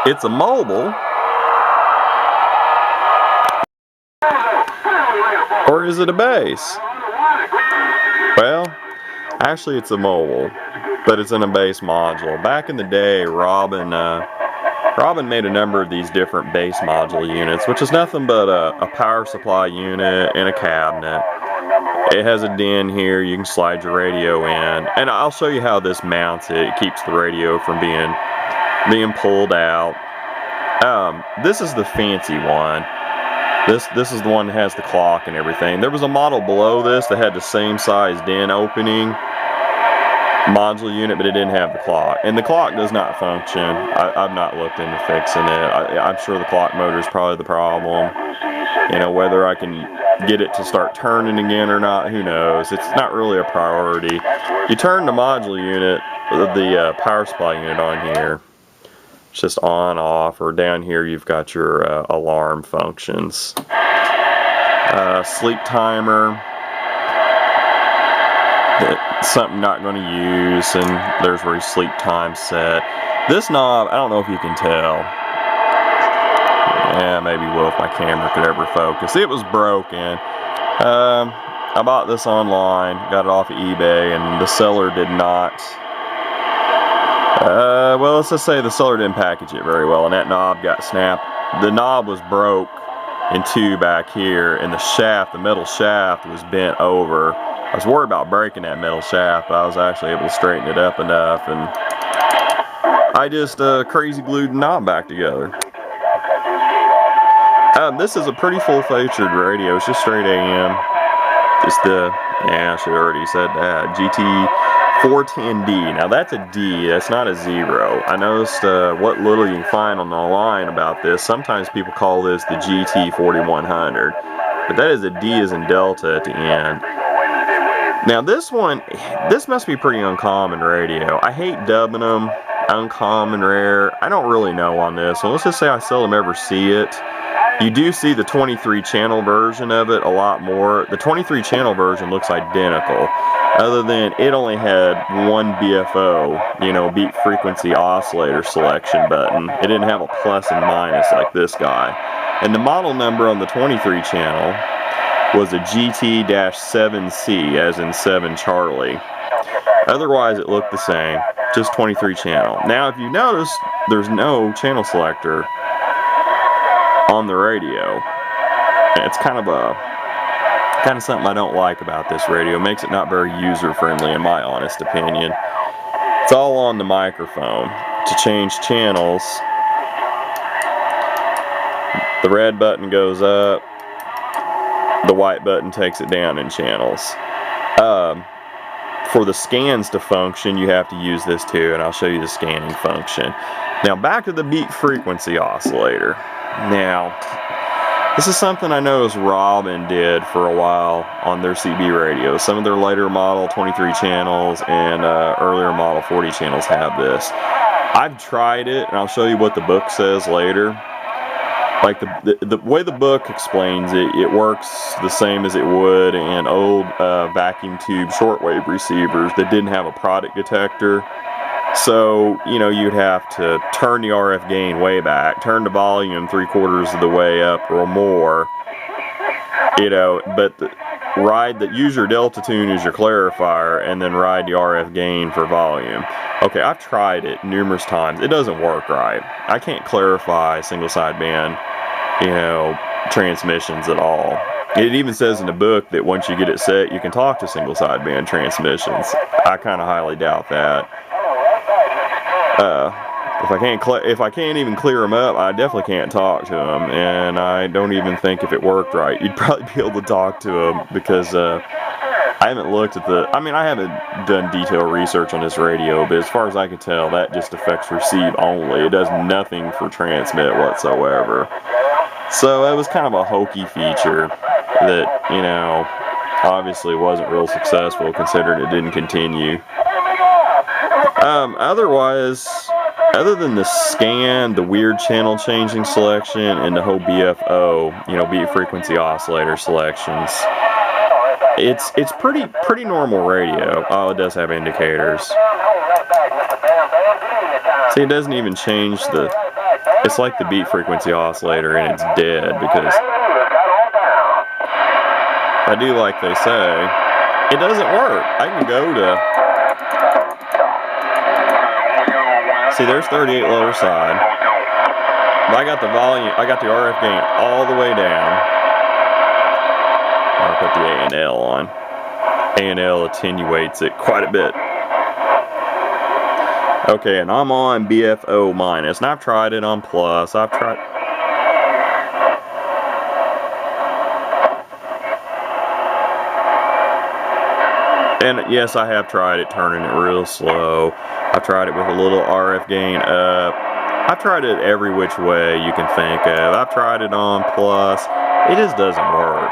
it's a mobile, or is it a bass? Well, actually it's a mobile, but it's in a bass module. Back in the day, Robyn made a number of these different bass module units, which is nothing but a power supply unit and a cabinet. It has a DIN here, you can slide your radio in, and I'll show you how this mounts it. It keeps the radio from being pulled out. This is the fancy one. This is the one that has the clock and everything. There was a model below this that had the same size DIN opening module unit, but it didn't have the clock. And the clock does not function. I've not looked into fixing it. I'm sure the clock motor is probably the problem. You know, whether I can get it to start turning again or not, who knows. It's not really a priority. You turn the module unit, the power supply unit on here. It's just on, off, or down here you've got your alarm functions. Sleep timer, something I'm not going to use, and there's where your sleep time set. This knob, I don't know if you can tell. Yeah, maybe will if my camera could ever focus. It was broken. I bought this online, got it off of eBay, and the seller did not. Well, let's just say the seller didn't package it very well, and that knob got snapped. The knob was broke in two back here, and the shaft, the metal shaft, was bent over. I was worried about breaking that metal shaft, but I was actually able to straighten it up enough, and I just crazy glued the knob back together. This is a pretty full-featured radio. It's just straight AM. Just yeah, I should have already said that. GT-410D. Now that's a D, that's not a 0. I noticed what little you can find on the line about this. Sometimes people call this the GT-4100, but that is a D as in Delta at the end. Now this one, this must be pretty uncommon radio. I hate dubbing them uncommon, rare. I don't really know on this. So let's just say I seldom ever see it. You do see the 23 channel version of it a lot more. The 23 channel version looks identical, other than it only had one BFO, you know, beat frequency oscillator selection button. It didn't have a plus and minus like this guy. And the model number on the 23 channel was a GT-7C, as in 7 Charlie. Otherwise it looked the same, just 23 channel. Now if you notice, there's no channel selector on the radio. It's kind of something I don't like about this radio. It makes it not very user friendly in my honest opinion. It's all on the microphone. To change channels, the red button goes up, the white button takes it down in channels. For the scans to function, you have to use this too, and I'll show you the scanning function. Now back to the beat frequency oscillator. Now, this is something I noticed Robyn did for a while on their CB radios. Some of their later model 23 channels and earlier model 40 channels have this. I've tried it, and I'll show you what the book says later. Like the way the book explains it, it works the same as it would in old vacuum tube shortwave receivers that didn't have a product detector. So, you know, you'd have to turn the RF gain way back, turn the volume 3/4 of the way up or more, you know, but use your delta tune as your clarifier and then ride the RF gain for volume. Okay, I've tried it numerous times. It doesn't work right. I can't clarify single sideband, you know, transmissions at all. It even says in the book that once you get it set, you can talk to single sideband transmissions. I kind of highly doubt that. If I can't even clear them up, I definitely can't talk to them, and I don't even think if it worked right, you'd probably be able to talk to them, because I haven't looked at I haven't done detailed research on this radio, but as far as I can tell, that just affects receive only. It does nothing for transmit whatsoever. So it was kind of a hokey feature that, you know, obviously wasn't real successful considering it didn't continue. Otherwise, other than the scan, the weird channel changing selection, and the whole BFO, you know, beat frequency oscillator selections, it's pretty normal radio. Oh, it does have indicators. See, it doesn't even change the it's like the beat frequency oscillator and it's dead, because I do like they say, it doesn't work. I can go to, see there's 38 lower side. But I got the volume, I got the RF gain all the way down. I'll put the A&L on. A&L attenuates it quite a bit. Okay, and I'm on BFO minus, and I've tried it on plus. I've tried. And yes, I have tried it turning it real slow. I've tried it with a little RF gain up. I've tried it every which way you can think of. I've tried it on plus. It just doesn't work.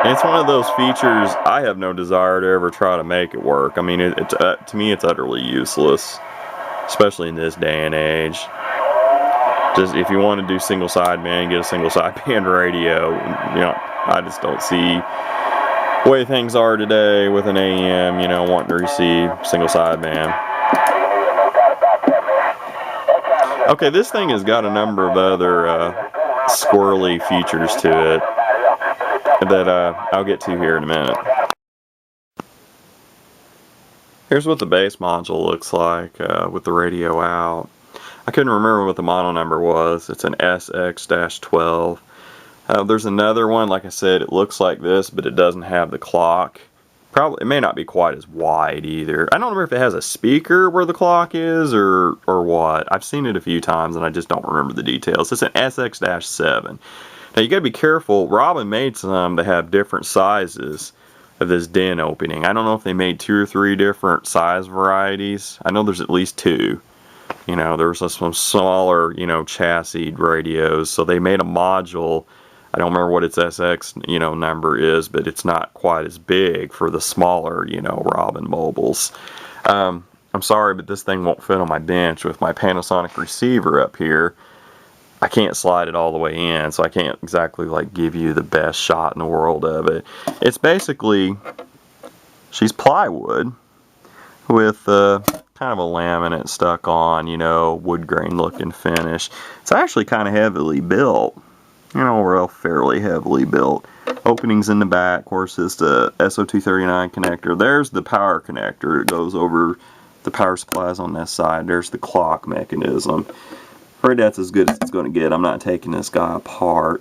And it's one of those features I have no desire to ever try to make it work. I mean, to me, it's utterly useless, especially in this day and age. Just if you want to do single sideband, get a single sideband radio. You know, I just don't see the way things are today with an AM, you know, wanting to receive single sideband. Okay, this thing has got a number of other squirrely features to it that I'll get to here in a minute. Here's what the base module looks like with the radio out. I couldn't remember what the model number was. It's an SX-12. There's another one, like I said, it looks like this, but it doesn't have the clock. Probably, it may not be quite as wide either. I don't remember if it has a speaker where the clock is or what. I've seen it a few times and I just don't remember the details. It's an SX-7. Now you gotta be careful. Robyn made some that have different sizes of this DIN opening. I don't know if they made 2 or 3 different size varieties. I know there's at least 2. You know, there was some smaller, you know, chassis radios, so they made a module. I don't remember what its SX, you know, number is, but it's not quite as big for the smaller, you know, Robyn mobiles. I'm sorry, but this thing won't fit on my bench with my Panasonic receiver up here. I can't slide it all the way in, so I can't exactly like give you the best shot in the world of it. It's basically, she's plywood with kind of a laminate stuck on, you know, wood grain looking finish. It's actually kind of heavily built, you know, fairly heavily built. Openings in the back, of course, is the SO239 connector. There's the power connector. It goes over the power supplies on this side. There's the clock mechanism. Right, that's as good as it's going to get. I'm not taking this guy apart.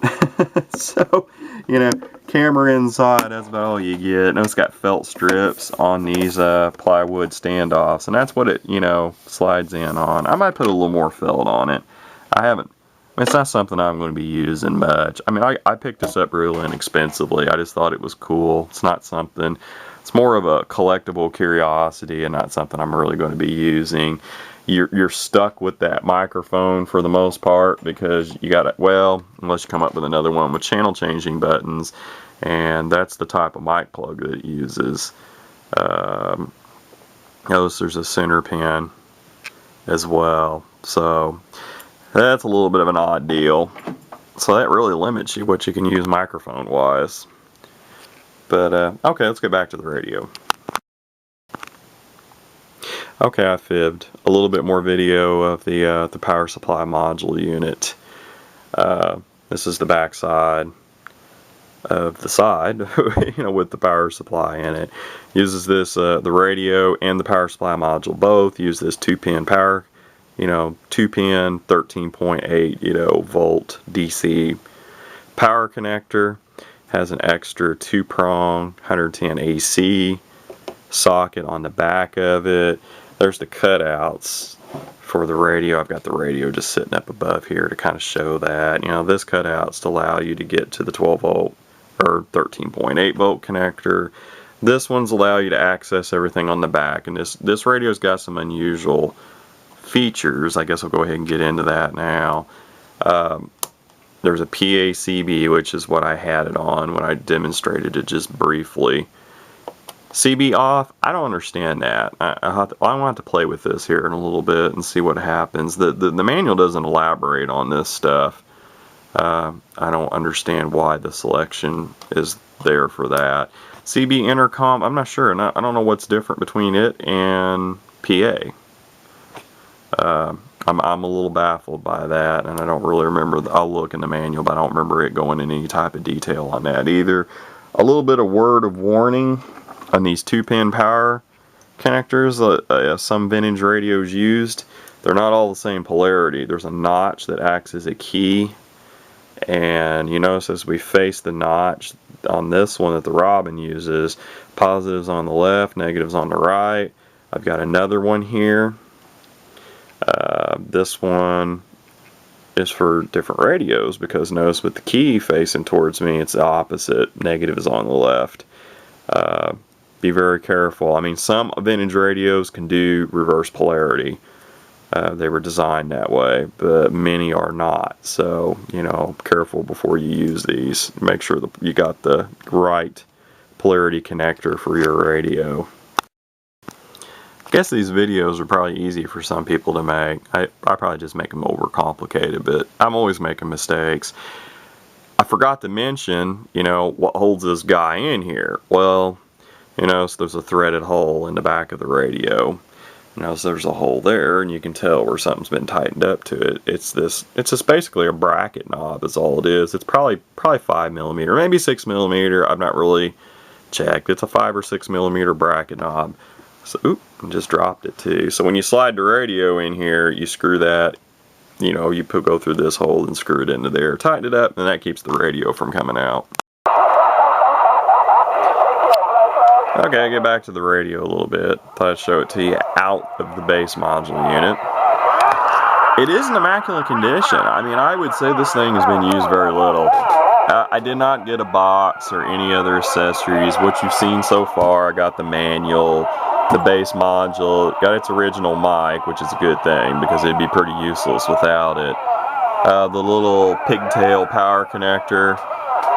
So, you know, camera inside, that's about all you get. And it's got felt strips on these plywood standoffs, and that's what it, you know, slides in on. I might put a little more felt on it. I haven't. It's not something I'm going to be using much. I mean, I picked this up real inexpensively. I just thought it was cool. It's not something. It's more of a collectible curiosity and not something I'm really going to be using. You're stuck with that microphone for the most part because you got to, well, unless you come up with another one with channel changing buttons, and that's the type of mic plug that it uses. Notice there's a center pin as well, so that's a little bit of an odd deal. So that really limits you what you can use microphone wise. But okay, let's get back to the radio. Okay, I fibbed. A little bit more video of the power supply module unit. This is the back side of the side, you know, with the power supply in it. Uses this, the radio and the power supply module both use this 2-pin power, you know, 2-pin 13.8, you know, volt DC power connector. Has an extra 2-prong 110 AC socket on the back of it. There's the cutouts for the radio. I've got the radio just sitting up above here to kind of show that. You know, this cutout's to allow you to get to the 12 volt or 13.8 volt connector. This one's allow you to access everything on the back. And this radio's got some unusual features. I guess I'll go ahead and get into that now. There's a PA-CB, which is what I had it on when I demonstrated it just briefly. CB off, I don't understand that. I want to play with this here in a little bit and see what happens. The manual doesn't elaborate on this stuff. I don't understand why the selection is there for that. CB intercom, I'm not sure. I don't know what's different between it and PA. I'm a little baffled by that, and I don't really remember. I'll look in the manual, but I don't remember it going into any type of detail on that either. A little bit of word of warning on these 2-pin power connectors some vintage radios used. They're not all the same polarity. There's a notch that acts as a key, and you notice as we face the notch on this one that the Robyn uses, positives on the left, negatives on the right. I've got another one here. This one is for different radios, because notice with the key facing towards me, it's the opposite. Negative is on the left. Be very careful. I mean, some vintage radios can do reverse polarity. They were designed that way, but many are not. So, you know, careful before you use these. Make sure that you got the right polarity connector for your radio. I guess these videos are probably easy for some people to make. I probably just make them overcomplicated, but I'm always making mistakes. I forgot to mention, you know, what holds this guy in here. Well, you know, so there's a threaded hole in the back of the radio. You know, so there's a hole there, and you can tell where something's been tightened up to it. It's just basically a bracket knob is all it is. It's probably 5mm, maybe 6mm. I've not really checked. It's a 5 or 6mm bracket knob. So, oop, just dropped it too. So when you slide the radio in here, you screw that, you know, you go through this hole and screw it into there, tighten it up, and that keeps the radio from coming out. Okay, get back to the radio a little bit. Thought I'd show it to you out of the base module unit. It is in immaculate condition. I mean, I would say this thing has been used very little. I did not get a box or any other accessories. What you've seen so far, I got the manual, the base module, got its original mic, which is a good thing because it'd be pretty useless without it. The little pigtail power connector.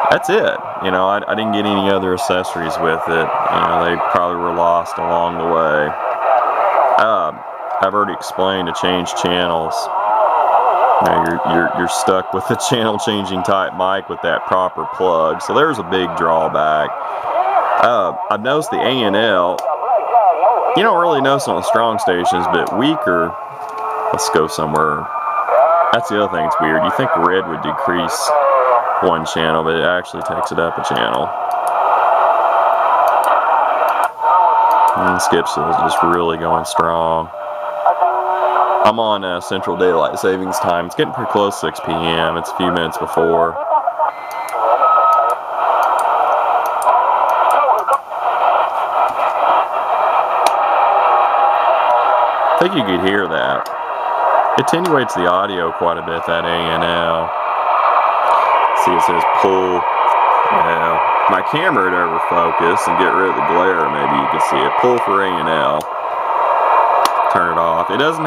That's it. You know, I didn't get any other accessories with it. You know, they probably were lost along the way. I've already explained to change channels. You know, you're stuck with the channel changing type mic with that proper plug. So there's a big drawback. I've noticed the A&L. You don't really notice on the strong stations, but weaker. Let's go somewhere. That's the other thing that's weird. You think red would decrease one channel, but it actually takes it up a channel. And Skips is just really going strong. I'm on Central Daylight Savings Time. It's getting pretty close to 6 p.m. It's a few minutes before. I think you could hear that. It attenuates the audio quite a bit, that A&L. See, it says pull. Yeah. My camera would over focus and get rid of the glare. Maybe you can see it. Pull for A&L. Turn it off. It doesn't.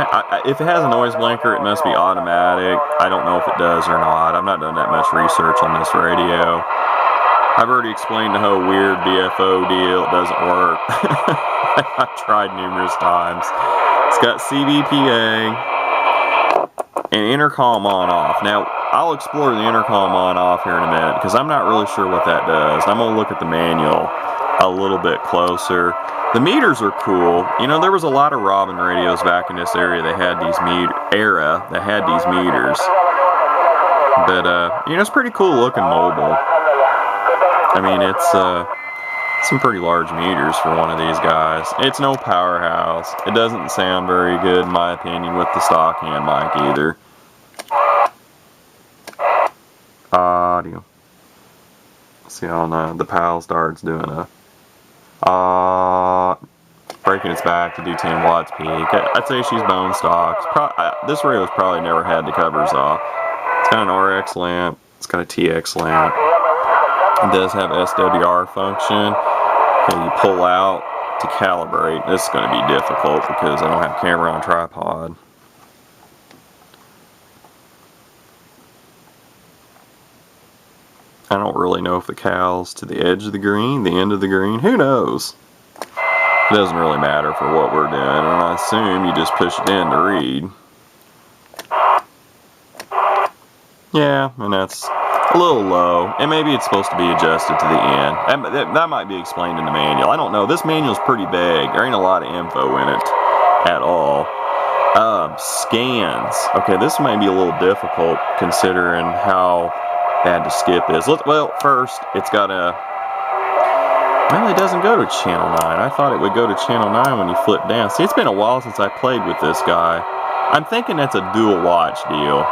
If it has a noise blinker, it must be automatic. I don't know if it does or not. I've not done that much research on this radio. I've already explained the whole weird BFO deal. It doesn't work. I've tried numerous times. It's got CVPA and intercom on-off. Now, I'll explore the intercom on-off here in a minute because I'm not really sure what that does. I'm going to look at the manual a little bit closer. The meters are cool. You know, there was a lot of Robyn radios back in this area that had these meters. But, you know, it's pretty cool looking mobile. I mean, it's some pretty large meters for one of these guys. It's no powerhouse. It doesn't sound very good, in my opinion, with the stock hand mic either. Audio. See, on the PAL starts doing a breaking its back to do 10 watts peak. I'd say she's bone stock. This radio's probably never had the covers off. It's got an RX lamp. It's got a TX lamp. It does have SWR function. Okay, you pull out to calibrate. This is going to be difficult because I don't have camera on tripod. I don't really know if the cal's to the edge of the green, the end of the green. Who knows? It doesn't really matter for what we're doing, and I assume you just push it in to read. Yeah, and that's a little low, and maybe it's supposed to be adjusted to the end. That might be explained in the manual. I don't know. This manual's pretty big. There ain't a lot of info in it at all. Scans. Okay, this may be a little difficult considering how bad the skip is. Well, first, it's got a... Well, it doesn't go to channel 9. I thought it would go to channel 9 when you flip down. See, it's been a while since I played with this guy. I'm thinking that's a dual watch deal.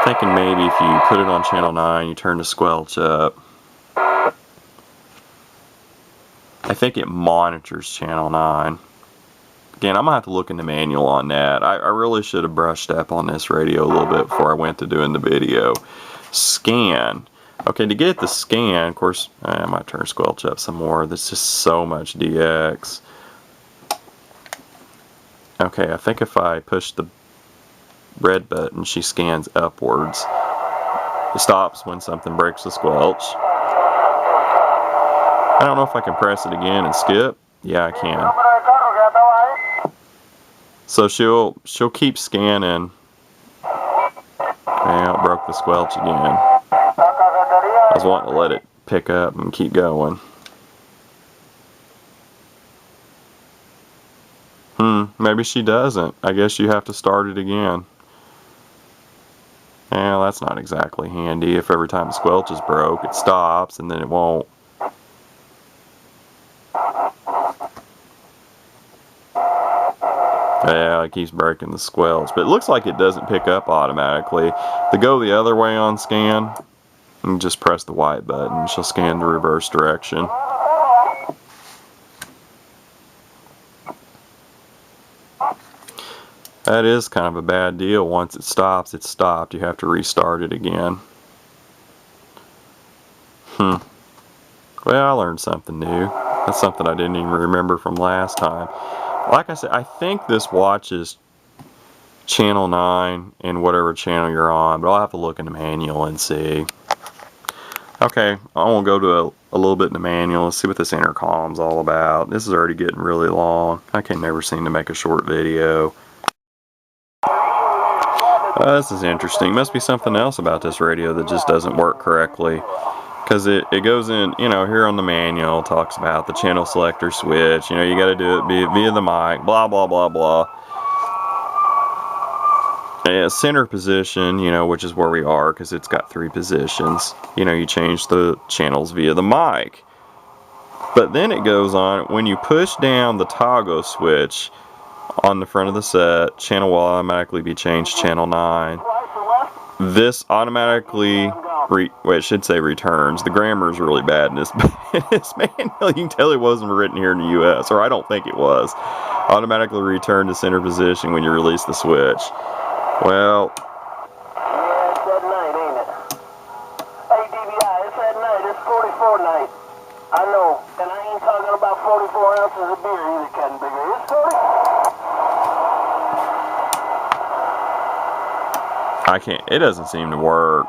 Thinking maybe if you put it on channel 9, you turn the squelch up. I think it monitors channel 9. Again, I'm going to have to look in the manual on that. I really should have brushed up on this radio a little bit before I went to doing the video. Scan. Okay, to get the scan, of course, I might turn squelch up some more. There's just so much DX. Okay, I think if I push the red button, she scans upwards. It stops when something breaks the squelch. I don't know if I can press it again and skip. Yeah, I can. So she'll keep scanning. Yeah, it broke the squelch again. I was wanting to let it pick up and keep going. Maybe she doesn't. I guess you have to start it again. Yeah, that's not exactly handy. If every time the squelch is broke, it stops and then it won't. Yeah, it keeps breaking the squelch. But it looks like it doesn't pick up automatically. To go the other way on scan, you just press the white button. She'll scan the reverse direction. That is kind of a bad deal. Once it stops, it's stopped. You have to restart it again. Well, I learned something new. That's something I didn't even remember from last time. Like I said, I think this watches channel 9 in whatever channel you're on, but I'll have to look in the manual and see. Okay, I want to go to a little bit in the manual. Let's see what this intercom's all about. This is already getting really long. I can never seem to make a short video. This is interesting. Must be something else about this radio that just doesn't work correctly. Because it goes in, you know, here on the manual, talks about the channel selector switch. You know, you got to do it via the mic, blah, blah, blah, blah. And center position, you know, which is where we are because it's got 3 positions. You know, you change the channels via the mic. But then it goes on, when you push down the toggle switch on the front of the set, channel will automatically be changed to channel 9. This automatically, it should say returns. The grammar is really bad in this, this manual. You can tell it wasn't written here in the US, or I don't think it was. Automatically return to center position when you release the switch. Well, yeah, it's that night, ain't it? Hey, DBI, it's that night. It's 44 night. I know, and I ain't talking about 44 ounces of beer either, Ken Bigger. It's 40. I can't, it doesn't seem to work.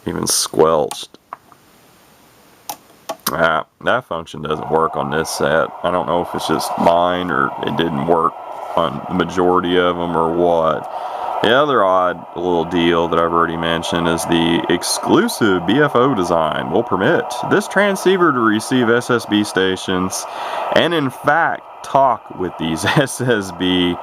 Even squelched. That function doesn't work on this set. I don't know if it's just mine or it didn't work on the majority of them or what. The other odd little deal that I've already mentioned is the exclusive BFO design will permit this transceiver to receive SSB stations and in fact talk with these SSB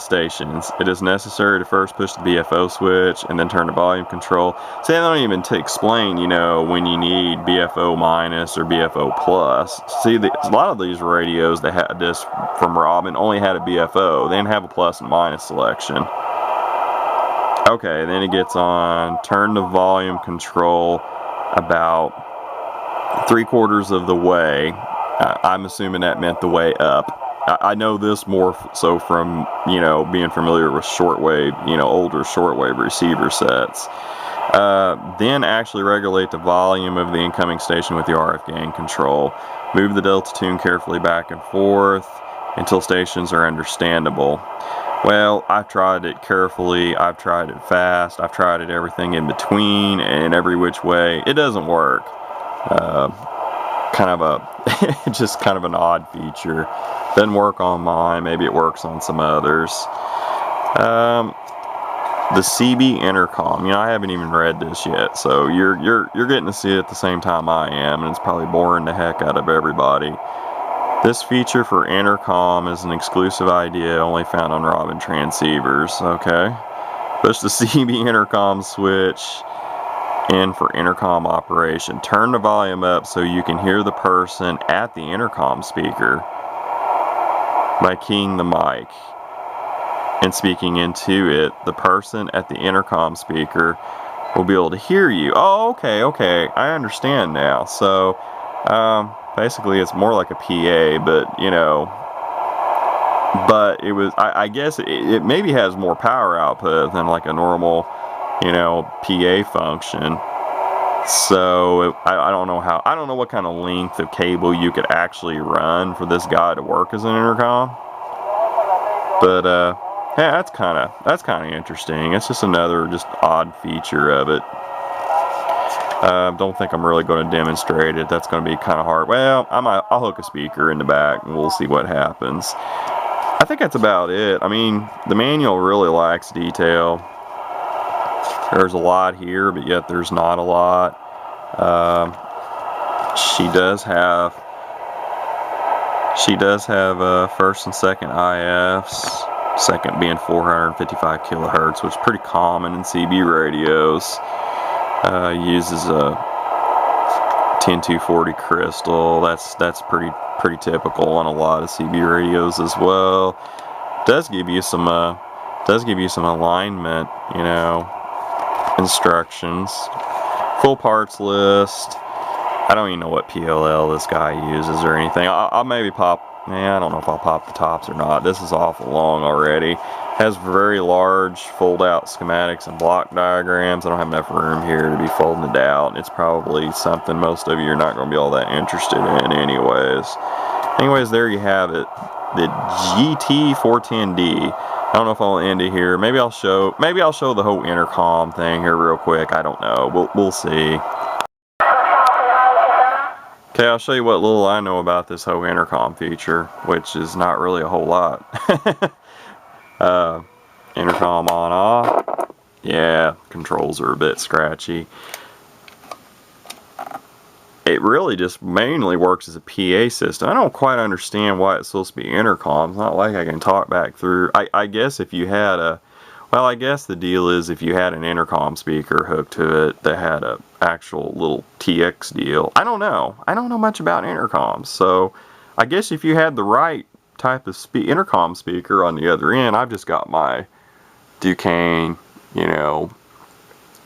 stations. It is necessary to first push the BFO switch and then turn the volume control. See, I don't even explain, you know, when you need BFO minus or BFO plus. See, a lot of these radios that had this from Robyn only had a BFO. They didn't have a plus and minus selection. Okay, then it gets on, turn the volume control about 3/4 of the way. I'm assuming that meant the way up. I know this more so from, you know, being familiar with shortwave, you know, older shortwave receiver sets. Then actually regulate the volume of the incoming station with the RF gain control. Move the delta tune carefully back and forth until stations are understandable. Well, I've tried it carefully, I've tried it fast, I've tried it everything in between and every which way. It doesn't work. Kind of a, just kind of an odd feature. Doesn't work on mine, maybe it works on some others. The CB intercom, you know, I haven't even read this yet, so you're getting to see it at the same time I am, and it's probably boring the heck out of everybody. This feature for intercom is an exclusive idea only found on Robyn transceivers. Okay. Push the CB intercom switch in for intercom operation. Turn the volume up so you can hear the person at the intercom speaker by keying the mic and speaking into it. The person at the intercom speaker will be able to hear you. Oh, okay, I understand now. So basically it's more like a PA, but you know, but it was, I guess it maybe has more power output than like a normal, you know, PA function. So I don't know how, I don't know what kind of length of cable you could actually run for this guy to work as an intercom. But yeah, that's kind of interesting. It's just another just odd feature of it. Don't think I'm really going to demonstrate it. That's going to be kind of hard. Well, I'll hook a speaker in the back and we'll see what happens. I think that's about it. I mean, the manual really lacks detail. There's a lot here, but yet there's not a lot. She does have first and second IFs. Second being 455 kilohertz, which is pretty common in CB radios. Uses a 10240 crystal. That's pretty typical on a lot of CB radios as well. Does give you some alignment, you know, instructions. Full parts list. I don't even know what PLL this guy uses or anything. I'll maybe pop. I don't know if I'll pop the tops or not. This is awful long already. Has very large fold-out schematics and block diagrams. I don't have enough room here to be folding it out. It's probably something most of you are not going to be all that interested in anyways. Anyways, there you have it. The GT-410D. I don't know if I'll end it here. Maybe I'll show the whole intercom thing here real quick. I don't know. We'll see. Okay, I'll show you what little I know about this whole intercom feature, which is not really a whole lot. Intercom on off. Yeah, controls are a bit scratchy. It really just mainly works as a PA system. I don't quite understand why it's supposed to be intercom. It's not like I can talk back through. I guess if you had a, well, I guess the deal is if you had an intercom speaker hooked to it that had a actual little TX deal. I don't know. I don't know much about intercoms. So I guess if you had the right type of intercom speaker on the other end, I've just got my Duquesne, you know,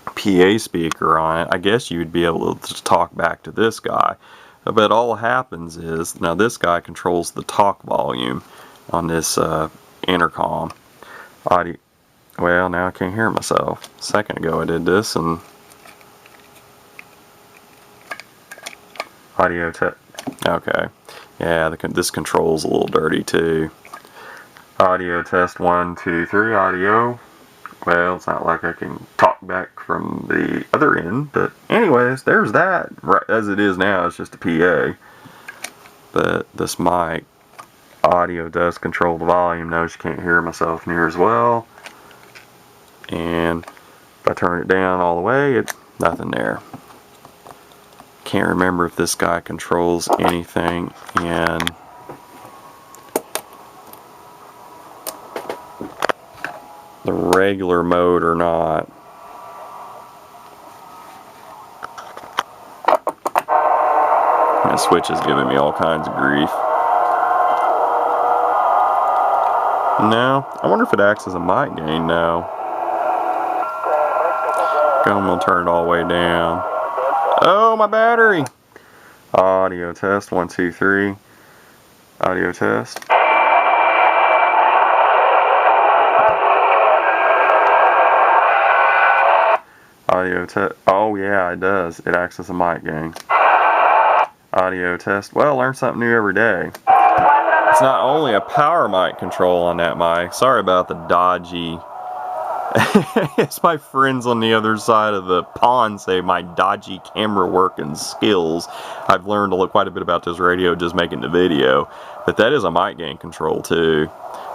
PA speaker on it. I guess you would be able to just talk back to this guy. But all happens is, now this guy controls the talk volume on this intercom. Audio. Well, now I can't hear myself. A second ago I did this and audio test. Okay. Yeah, this control's a little dirty too. Audio test 1, 2, 3. Audio. Well, it's not like I can talk back from the other end, but anyways, there's that. Right as it is now, it's just a PA. But this mic audio does control the volume. Notice you can't hear myself near as well. And if I turn it down all the way, it's nothing there. Can't remember if this guy controls anything in the regular mode or not. The switch is giving me all kinds of grief. No, I wonder if it acts as a mic gain now. I'm gonna turn it all the way down. Oh, my battery! Audio test 1, 2, 3. Audio test. Audio test. Oh yeah, it does. It acts as a mic gain. Audio test. Well, learn something new every day. It's not only a power mic control on that mic. Sorry about the dodgy. It's my friends on the other side of the pond say my dodgy camera work and skills. I've learned quite a bit about this radio just making the video. But that is a mic gain control too.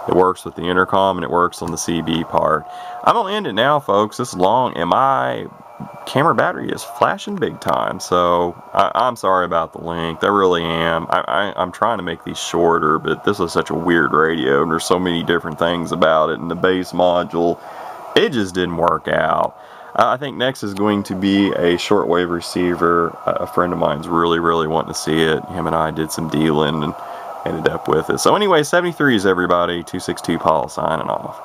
It works with the intercom and it works on the CB part. I'm gonna end it now, folks. This is long, and my camera battery is flashing big time, so I'm sorry about the length. I really am. I'm trying to make these shorter, but this is such a weird radio, and there's so many different things about it, and the bass module, it just didn't work out. I think next is going to be a shortwave receiver. A friend of mine's really wanting to see it. Him and I did some dealing and ended up with it. So anyway, 73s everybody. 262 Paul signing off.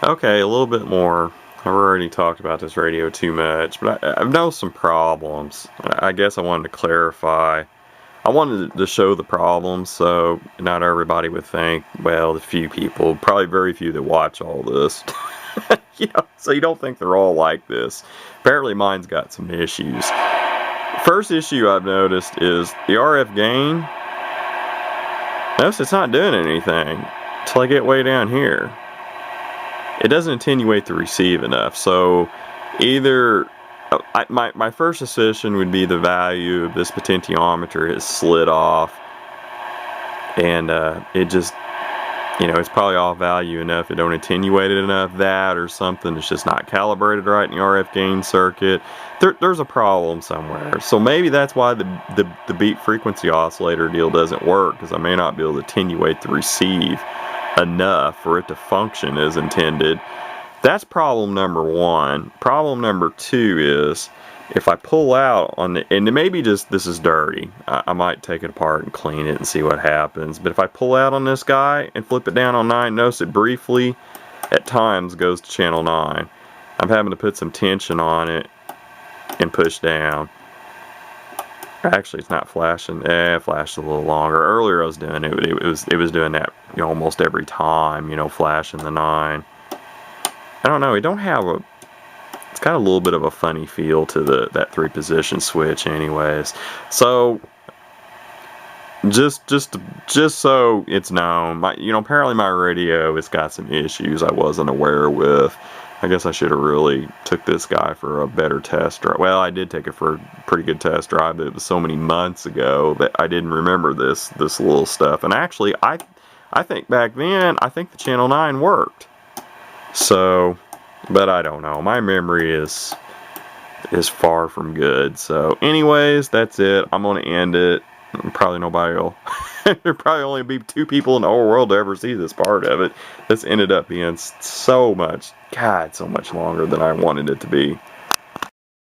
Okay, a little bit more. I've already talked about this radio too much, but I've noticed some problems. I guess I wanted to clarify. I wanted to show the problems so not everybody would think, well, the few people, probably very few that watch all this, so you don't think they're all like this. Apparently mine's got some issues. First issue I've noticed is the RF gain. Notice it's not doing anything until I get way down here. It doesn't attenuate the receive enough, so either my first assumption would be the value of this potentiometer has slid off, and it just, it's probably off value enough, it don't attenuate it enough, that or something, it's just not calibrated right in the RF gain circuit. There's a problem somewhere, so maybe that's why the beat frequency oscillator deal doesn't work, because I may not be able to attenuate the receive enough for it to function as intended. That's problem number one. Problem number two is if I pull out on the, and maybe just this is dirty, I might take it apart and clean it and see what happens, but if I pull out on this guy and flip it down on 9, notice it briefly at times goes to channel 9. I'm having to put some tension on it and push down. Actually, it's not flashing. It flashed a little longer. Earlier I was doing it, but it was doing that almost every time, flashing the 9. I don't know, it don't have a, it's got a little bit of a funny feel to that 3-position switch anyways. So just so it's known, apparently my radio, it's got some issues I wasn't aware with. I guess I should have really took this guy for a better test drive. Well, I did take it for a pretty good test drive, but it was so many months ago that I didn't remember this little stuff. And actually, I think back then, I think the channel 9 worked. So, but I don't know. My memory is far from good. So, anyways, that's it. I'm gonna end it. Probably nobody will. There'll probably only be 2 people in the whole world to ever see this part of it. This ended up being so much longer than I wanted it to be.